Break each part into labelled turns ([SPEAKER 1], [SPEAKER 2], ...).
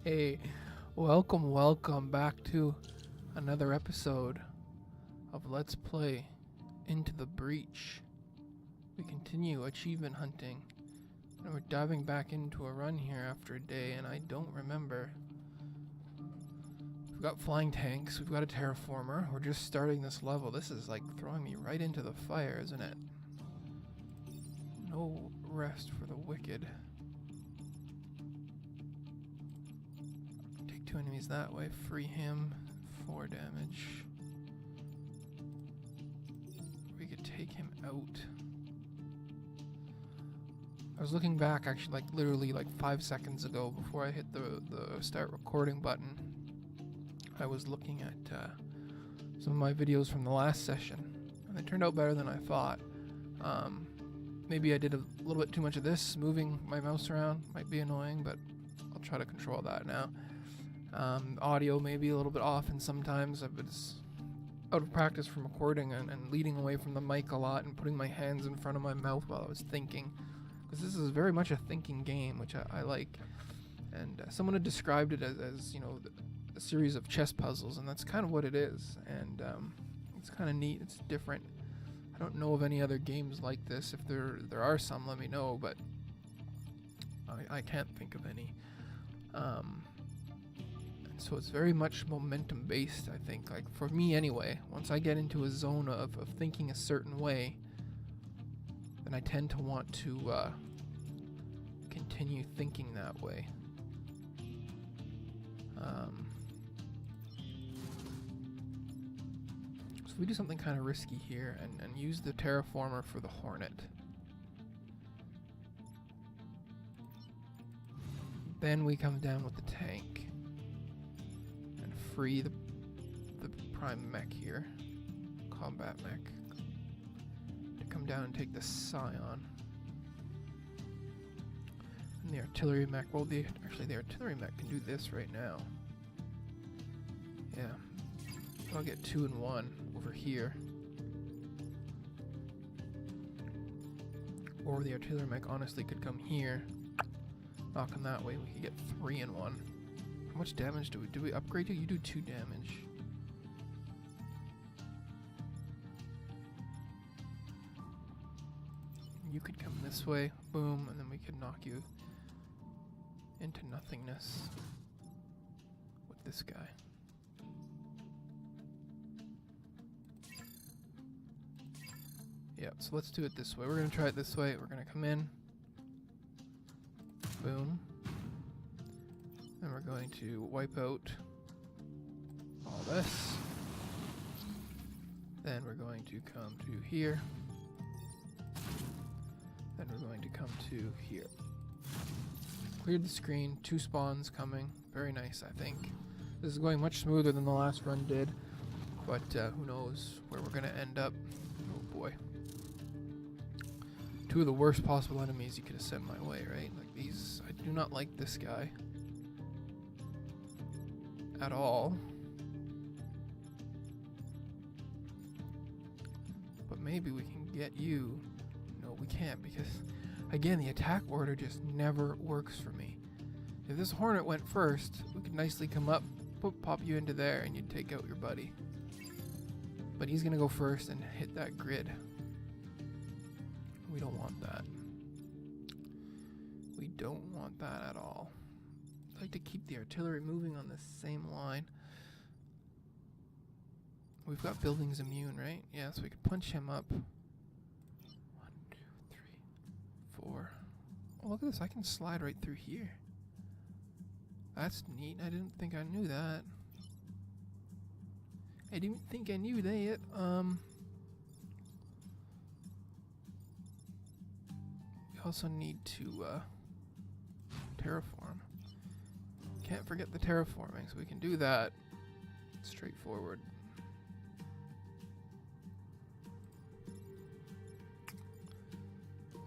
[SPEAKER 1] Hey, welcome back to another episode of Let's Play Into the Breach. We continue achievement hunting, and we're diving back into a run here after a day, and I don't remember. We've got flying tanks, we've got a terraformer, we're just starting this level. This is like throwing me right into the fire, isn't it? No rest for the wicked. Take two enemies that way, free him, 4 damage. We could take him out. I was looking back actually literally 5 seconds ago before I hit the start recording button. I was looking at some of my videos from the last session, and they turned out better than I thought. Maybe I did a little bit too much of this, moving my mouse around might be annoying, but I'll try to control that now. Audio may be a little bit off, and sometimes I've been out of practice from recording and leading away from the mic a lot and putting my hands in front of my mouth while I was thinking, because this is very much a thinking game, which I like. And someone had described it as a series of chess puzzles, and that's kind of what it is. And it's kind of neat. It's different. I don't know of any other games like this. If there are some, let me know, but I can't think of any. And so it's very much momentum based, I think, like for me anyway. Once I get into a zone of thinking a certain way, then I tend to want to continue thinking that way. So we do something kind of risky here and use the terraformer for the Hornet. Then we come down with the tank and free the prime mech here, combat mech, to come down and take the Scion. And the artillery mech, well, the artillery mech can do this right now. Yeah, I'll get 2 in 1 over here. Or the artillery mech honestly could come here, knock him that way, we could get 3 in 1. How much damage do we upgrade you? You do 2 damage. You could come this way, boom, and then we could knock you into nothingness with this guy. Yeah, so let's do it this way. We're gonna try it this way. We're gonna come in, boom, and we're going to wipe out all this. Then we're going to come to here. Then we're going to come to here. Cleared the screen, 2 spawns coming. Very nice, I think. This is going much smoother than the last run did, but who knows where we're gonna end up. Oh boy. 2 of the worst possible enemies you could have sent my way, right? Like these, I do not like this guy at all. But maybe we can get you. No, we can't, because again, the attack order just never works for me. If this Hornet went first, we could nicely come up, pop you into there, and you'd take out your buddy. But he's gonna go first and hit that grid. We don't want that. We don't want that at all. I'd like to keep the artillery moving on the same line. We've got buildings immune, right? Yeah, so we could punch him up. 1, 2, 3, 4. Oh, look at this. I can slide right through here. That's neat. I didn't think I knew that. I didn't think I knew that. We also need to terraform. Can't forget the terraforming, so we can do that. Straightforward.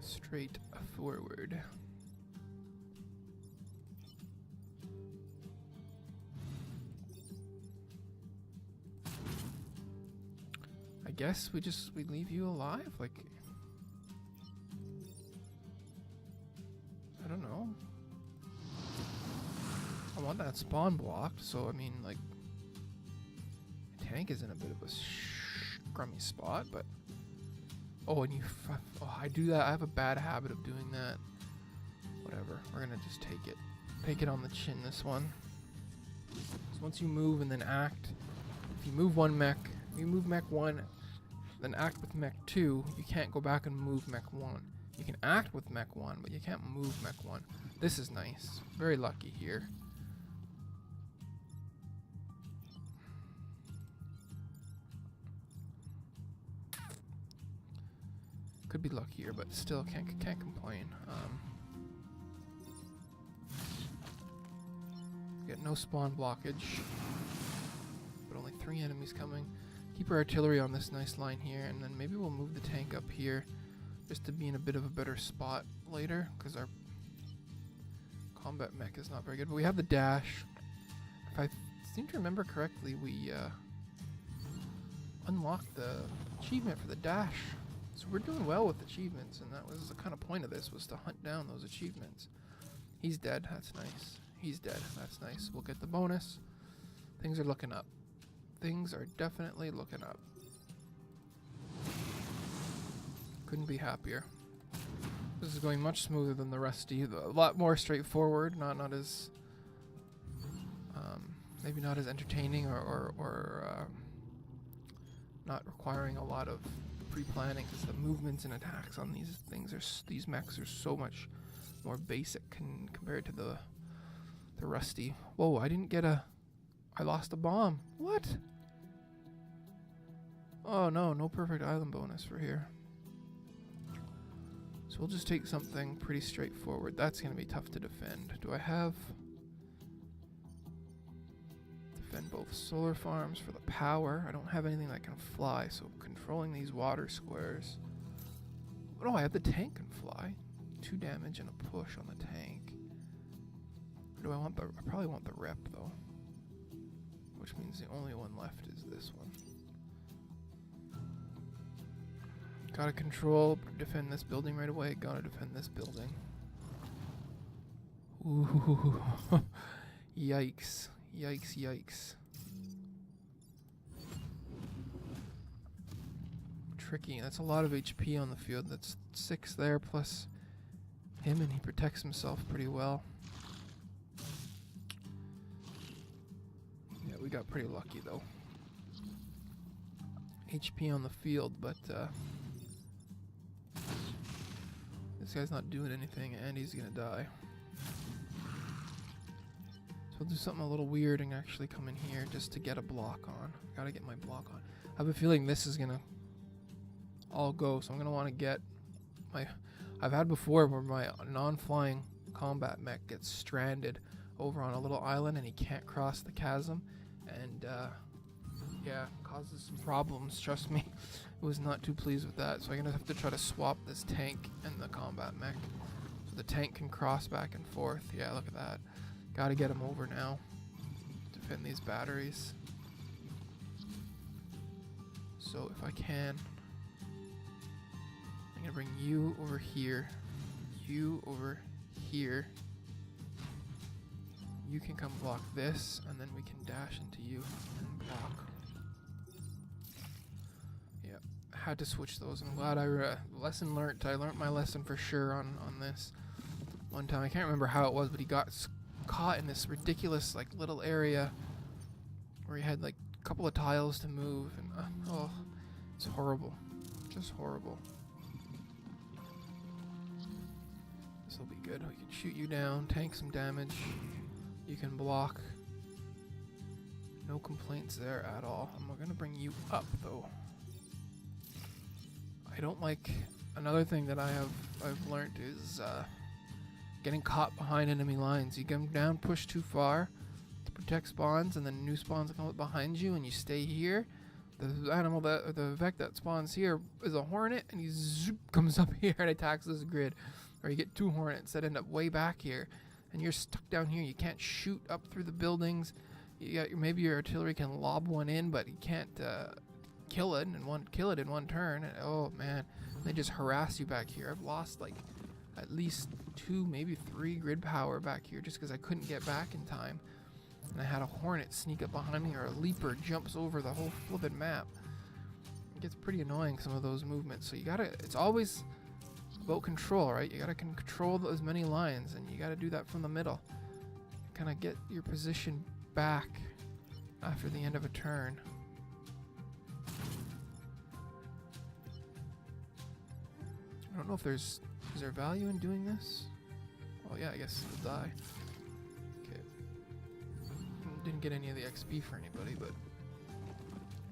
[SPEAKER 1] Straight forward. I guess we leave you alive, like, I don't know. want that spawn blocked, so I mean, like, my tank is in a bit of a scrummy spot, but... Oh, and I do that. I have a bad habit of doing that. Whatever. We're gonna just take it. Take it on the chin, this one. So once you move and then act, if you move one mech, you move mech 1, then act with mech 2, you can't go back and move mech 1. You can act with mech 1, but you can't move mech 1. This is nice. Very lucky here. Could be luckier, but still can't complain. Get no spawn blockage, but only 3 enemies coming. Keep our artillery on this nice line here, and then maybe we'll move the tank up here just to be in a bit of a better spot later, because our combat mech is not very good. But we have the dash. If I seem to remember correctly, we unlocked the achievement for the dash. So we're doing well with achievements, and that was the kind of point of this, was to hunt down those achievements. He's dead. That's nice. He's dead. That's nice. We'll get the bonus. Things are looking up. Things are definitely looking up. Couldn't be happier. This is going much smoother than the Rusty. A lot more straightforward. Not as maybe not as entertaining or not requiring a lot of pre-planning, because the movements and attacks on these mechs are so much more basic compared to the Rusty. Whoa! I lost a bomb. What? Oh no! No perfect island bonus for here. So we'll just take something pretty straightforward. That's going to be tough to defend. Do I have... Defend both solar farms for the power. I don't have anything that can fly, so controlling these water squares. Oh, I have the tank can fly. 2 damage and a push on the tank. Or do I want the... I probably want the rep, though. Which means the only one left is this one. Gotta control, defend this building right away. Gotta defend this building. Ooh. Yikes. Yikes, yikes. Tricky. That's a lot of HP on the field. That's 6 there plus him, and he protects himself pretty well. Yeah, we got pretty lucky though. HP on the field, but this guy's not doing anything, and he's gonna die. So I'll do something a little weird and actually come in here just to get a block on. Gotta get my block on. I have a feeling this is gonna all go, so I'm gonna want to get my... I've had before where my non-flying combat mech gets stranded over on a little island and he can't cross the chasm, and yeah, causes some problems, trust me. I was not too pleased with that, so I'm gonna have to try to swap this tank and the combat mech so the tank can cross back and forth. Yeah, look at that. Gotta get him over now. Defend these batteries. So if I can, I'm gonna bring you over here. You over here. You can come block this, and then we can dash into you and block. Yeah, had to switch those. I'm glad lesson learnt. I learnt my lesson for sure on this. One time, I can't remember how it was, but he got caught in this ridiculous like little area where he had like a couple of tiles to move, and oh, it's horrible. Just horrible. This will be good. We can shoot you down, tank some damage. You can block. No complaints there at all. I'm gonna bring you up though. I don't like... Another thing that I've learned is getting caught behind enemy lines. You come down, push too far to protect spawns, and then new spawns come up behind you, and you stay here. The animal that, the Vec that spawns here is a hornet, and he zoop, comes up here and attacks this grid. Or you get 2 hornets that end up way back here, and you're stuck down here. You can't shoot up through the buildings. You got maybe your artillery can lob one in, but you can't kill it in one turn. And, oh man, they just harass you back here. I've lost like at least 2, maybe 3 grid power back here just because I couldn't get back in time. and I had a hornet sneak up behind me, or a leaper jumps over the whole flippin' map. It gets pretty annoying, some of those movements. So you gotta, it's always about control, right? You gotta control as many lines, and you gotta do that from the middle. Kind of get your position back after the end of a turn. I don't know if is there value in doing this? Oh yeah, I guess it'll die. Okay. Didn't get any of the XP for anybody, but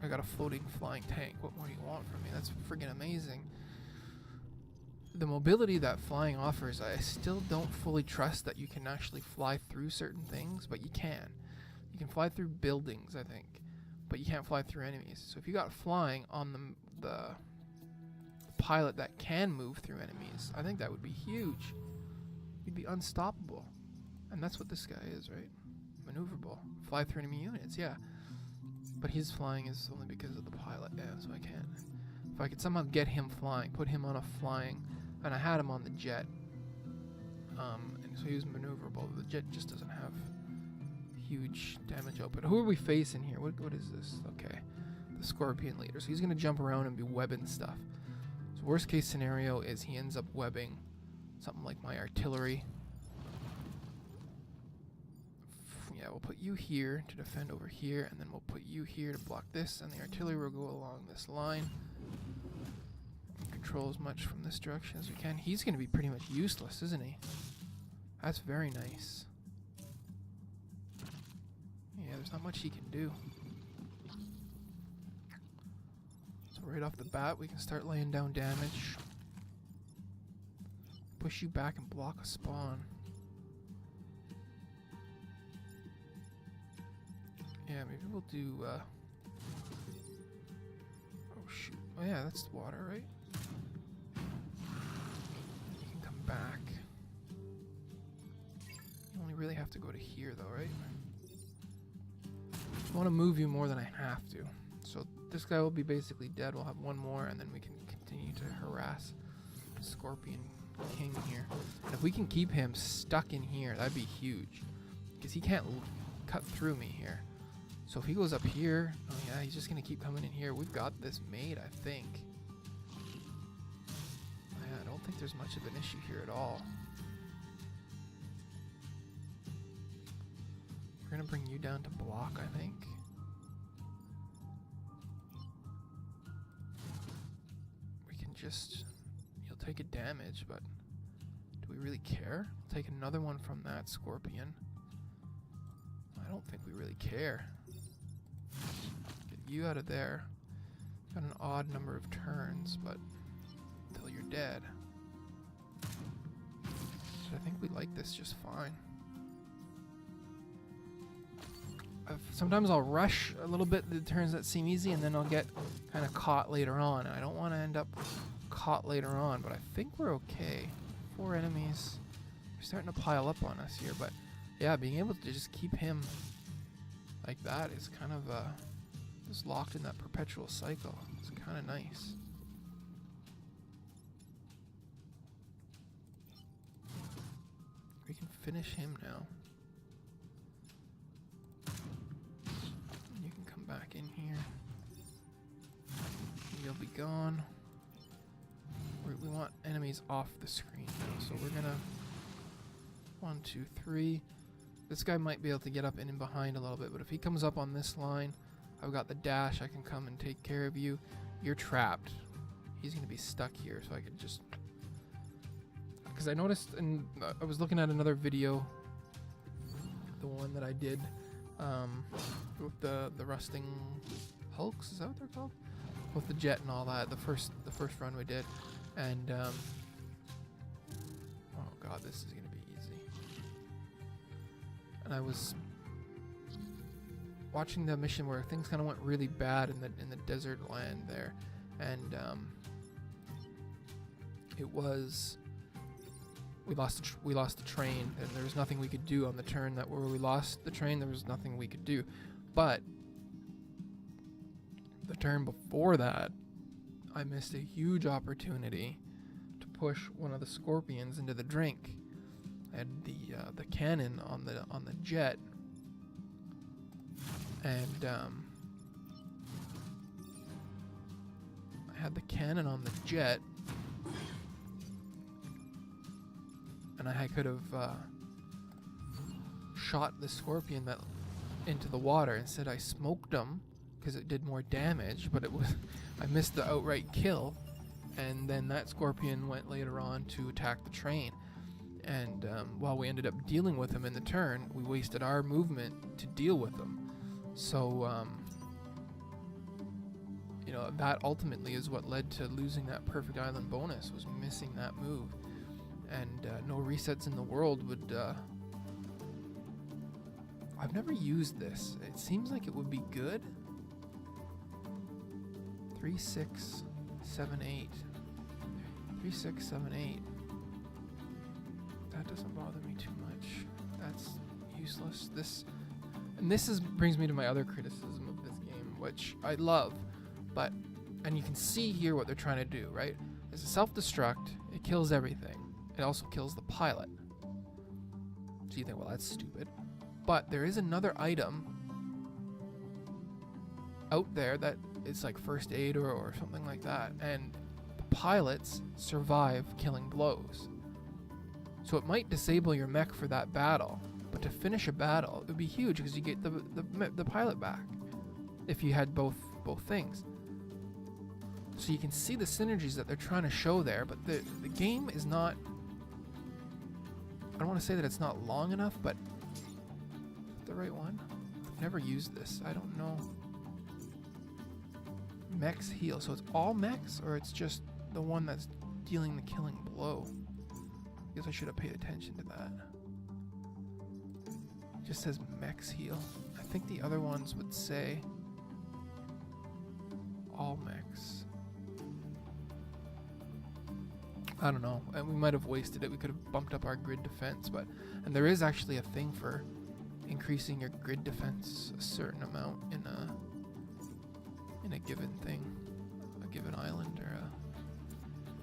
[SPEAKER 1] I got a floating flying tank. What more do you want from me? That's friggin' amazing. The mobility that flying offers, I still don't fully trust that you can actually fly through certain things, but you can. You can fly through buildings, I think, but you can't fly through enemies. So if you got flying on the pilot that can move through enemies, I think that would be huge. You'd be unstoppable. And that's what this guy is, right? Maneuverable. Fly through enemy units, yeah. But his flying is only because of the pilot, yeah, so I can't. If I could somehow get him flying, put him on a flying, and I had him on the jet, and so he was maneuverable. The jet just doesn't have huge damage output. Who are we facing here? What is this? Okay, the Scorpion leader. So he's gonna jump around and be webbing stuff. So worst case scenario is he ends up webbing something like my artillery. Yeah, we'll put you here to defend over here, and then we'll put you here to block this, and the artillery will go along this line. Control as much from this direction as we can. He's going to be pretty much useless, isn't he? That's very nice. Yeah, there's not much he can do. So right off the bat, we can start laying down damage. Push you back and block a spawn. Yeah, maybe we'll do, oh shoot. Oh yeah, that's the water, right? You can come back. You only really have to go to here though, right? I want to move you more than I have to. So this guy will be basically dead. We'll have one more, and then we can continue to harass Scorpion King here. And if we can keep him stuck in here, that'd be huge. Because he can't cut through me here. So if he goes up here, oh yeah, he's just going to keep coming in here. We've got this made, I think. Yeah, I don't think there's much of an issue here at all. We're going to bring you down to block, I think. We can just... You'll take a damage, but do we really care? We'll take another one from that Scorpion. I don't think we really care. Get you out of there. Got an odd number of turns, but until you're dead. So I think we like this just fine. Sometimes I'll rush a little bit the turns that seem easy, and then I'll get kind of caught later on. And I don't want to end up caught later on, but I think we're okay. 4 enemies. They're starting to pile up on us here, but yeah, being able to just keep him like that is kind of just locked in that perpetual cycle. It's kind of nice. We can finish him now. You can come back in here. You'll be gone. We want enemies off the screen now, so we're gonna 1, 2, 3. This guy might be able to get up in and behind a little bit, but if he comes up on this line, I've got the dash, I can come and take care of you. You're trapped. He's going to be stuck here, so I could just... Because I noticed, and I was looking at another video, the one that I did with the rusting hulks, is that what they're called? With the jet and all that, the first run we did. And, oh god, this is going to be easy. And I was watching the mission where things kind of went really bad in the desert land there, and it was we lost the train, and there was nothing we could do on the turn that where we lost the train. There was nothing we could do, but the turn before that, I missed a huge opportunity to push one of the Scorpions into the drink. I had the cannon on the jet, And I had the cannon on the jet, and I could have shot the scorpion that into the water. Instead, I smoked him because it did more damage, but I missed the outright kill, and then that scorpion went later on to attack the train. And while we ended up dealing with him in the turn, we wasted our movement to deal with him. So, you know, that ultimately is what led to losing that perfect island bonus, was missing that move. And no resets in the world would... I've never used this. It seems like it would be good. 3, 6, 7, 8. 3, 6, 7, 8. That doesn't bother me too much. That's useless. This brings me to my other criticism of this game, which I love, and you can see here what they're trying to do, right? It's a self-destruct. It kills everything. It also kills the pilot. So you think, well, that's stupid. But there is another item out there that is like first aid or something like that, and the pilots survive killing blows. So it might disable your mech for that battle, but to finish a battle, it would be huge because you get the pilot back if you had both things. So you can see the synergies that they're trying to show there, but the game is not... I don't want to say that it's not long enough, but... the right one? I've never used this. I don't know. Mechs heal. So it's all mechs, or it's just the one that's dealing the killing blow? I guess I should have paid attention to that. It just says mechs heal. I think the other ones would say all mechs. I don't know. And we might have wasted it. We could have bumped up our grid defense, and there is actually a thing for increasing your grid defense a certain amount in a given thing, a given island, or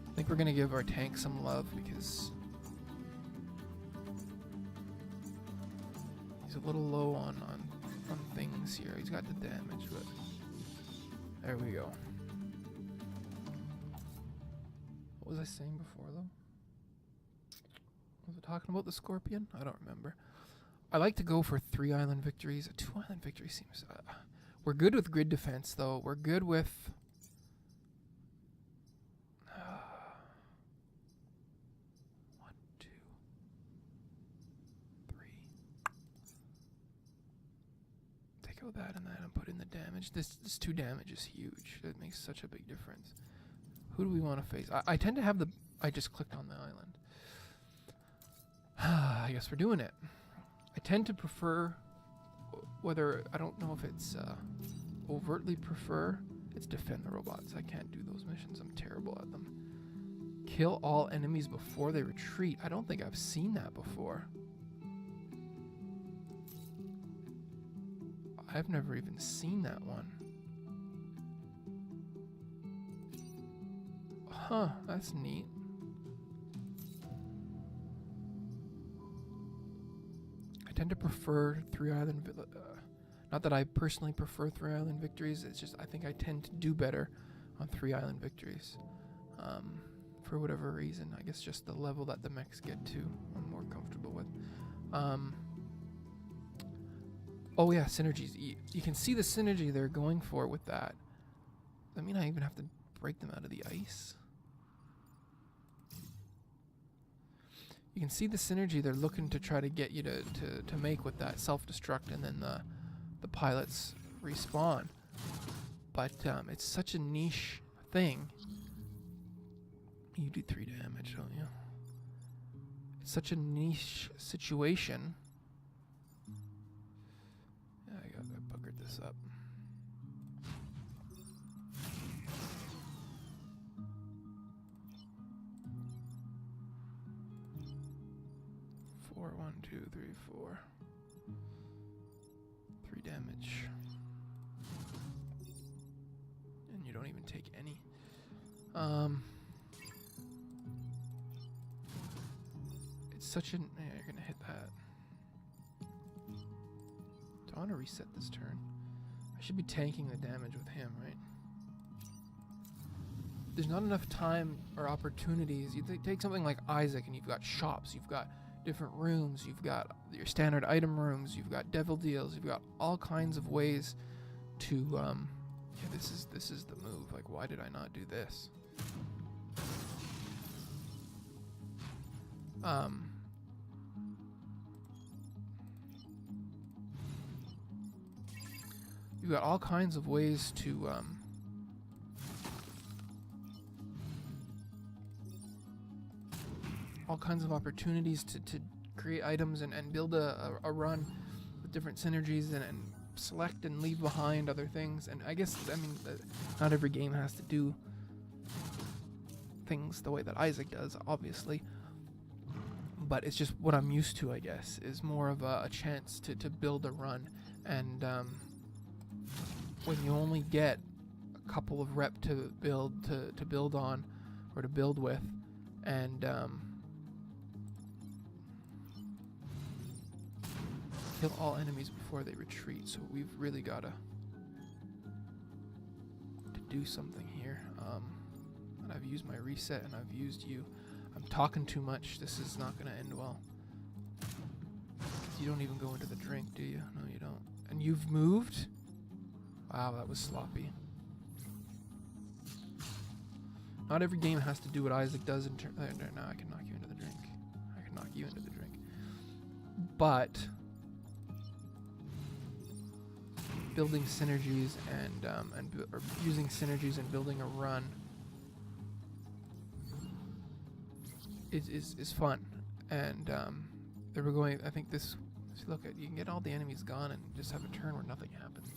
[SPEAKER 1] I think we're gonna give our tank some love because he's a little low on things here. He's got the damage, but there we go. What was I saying before though? Was I talking about the scorpion? I don't remember. I like to go for 3 island victories. A 2 island victory seems... we're good with grid defense, though. We're good with... 1, 2, 3. Take out that and that and put in the damage. This 2 damage is huge. It makes such a big difference. Who do we want to face? I tend to have the... I just clicked on the island. I guess we're doing it. I tend to prefer, whether, I don't know if it's overtly prefer, it's defend the robots. I can't do those missions. I'm terrible at them. Kill all enemies before they retreat. I don't think I've seen that before. I've never even seen that one. Huh, that's neat. I tend to prefer 3 island... not that I personally prefer 3 island victories, it's just I think I tend to do better on 3 island victories. For whatever reason. I guess just the level that the mechs get to, I'm more comfortable with. Oh yeah, synergies. You can see the synergy they're going for with that. Does that mean I even have to break them out of the ice? You can see the synergy they're looking to try to get you to make with that self-destruct, and then the pilots respawn. But it's such a niche thing. You do 3 damage, don't you? It's such a niche situation. Yeah, I buggered this up. Four, 1, 2, 3, 4. 3 damage. And you don't even take any. It's such an... Yeah, you're gonna hit that. Do I want to reset this turn? should be tanking the damage with him, right? There's not enough time or opportunities. You take something like Isaac and you've got shops, you've got different rooms, you've got your standard item rooms, you've got devil deals, you've got all kinds of ways to yeah, this is the move. Like, why did I not do this? You've got all kinds of ways to all kinds of opportunities to create items and build a run with different synergies and select and leave behind other things. And I guess, I mean, not every game has to do things the way that Isaac does, obviously. But it's just what I'm used to, I guess, is more of a chance to build a run. And when you only get a couple of rep to build on or to build with, and kill all enemies before they retreat, so we've really gotta do something here. And I've used my reset and I've used you. I'm talking too much. This is not gonna end well. You don't even go into the drink, do you? No, you don't. And you've moved? Wow, that was sloppy. Not every game has to do what Isaac does in turn. No, I can knock you into the drink. I can knock you into the drink. But building synergies or using synergies and building a run is fun. And they were going. I think this. Look at, you can get all the enemies gone and just have a turn where nothing happens.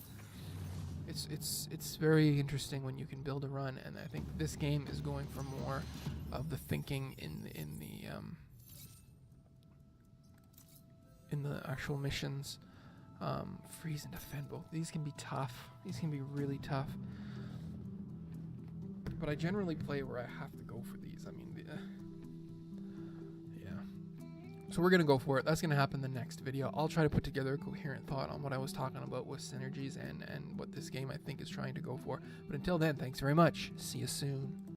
[SPEAKER 1] It's very interesting when you can build a run, and I think this game is going for more of the thinking in the actual missions. Freeze and defend, both these can be tough. These can be really tough. But I generally play where I have to go for these. I mean, yeah. So we're gonna go for it. That's gonna happen in the next video. I'll try to put together a coherent thought on what I was talking about with synergies and what this game I think is trying to go for. But until then, thanks very much. See you soon.